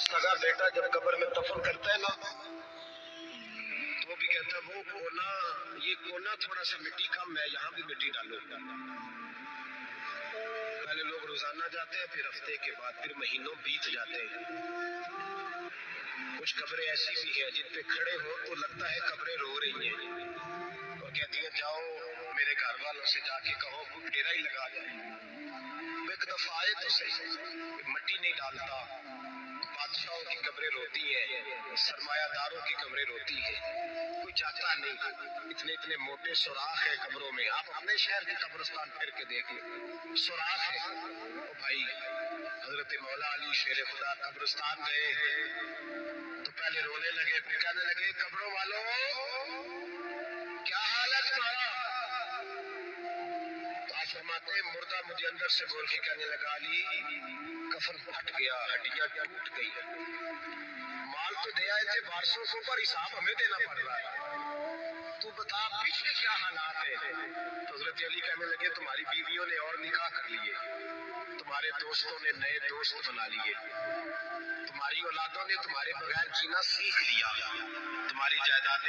सगा बेटा जब कब्र में दफन करता है ना, तो भी कहता है वो कोना, ये कोना थोड़ा सा मिट्टी कम है, यहाँ भी मिट्टी डालो। पहले लोग रोजाना जाते हैं, फिर हफ्ते के बाद, फिर महीनों बीत जाते हैं। कुछ कब्रें ऐसी भी हैं जिन पे खड़े हो तो लगता है कब्रें रो रही हैं और कहती हैं जाओ मेरे घर वालों से जाके कहो कोई डेरा ही लगा जाए। एक दफा आए तो सही, मट्टी नहीं डालता। बादशाहों की कब्रें रोती हैं, सरमायादारों की कब्रें रोती हैं, कोई जाता नहीं। इतने इतने मोटे सुराख है कब्रों में। आप अपने शहर के कब्रिस्तान फिर के देख लो, सुराख है। ओ भाई, हजरत मौला अली शेर खुदा कब्रिस्तान गए तो पहले रोने लगे, फिर कहने लगे कब्रों वालों क्या हाल है तुम्हारा? फरमाते मुर्दा मुझे अंदर से बोल के कहने लगा अली कफन फट गया, हड्डियां टूट गई, माल तो दे आए थे वारसों को पर हिसाब हमें देना पड़ रहा है, तू बता पीछे क्या हालात है? तो हजरत अली कहने लगे तुम्हारी बीवियों ने और निकाह कर लिए, तुम्हारे दोस्तों ने नए दोस्त बना लिए, तुम्हारी औलादों ने तुम्हारे बगैर जीना सीख लिया, तुम्हारी जायदादें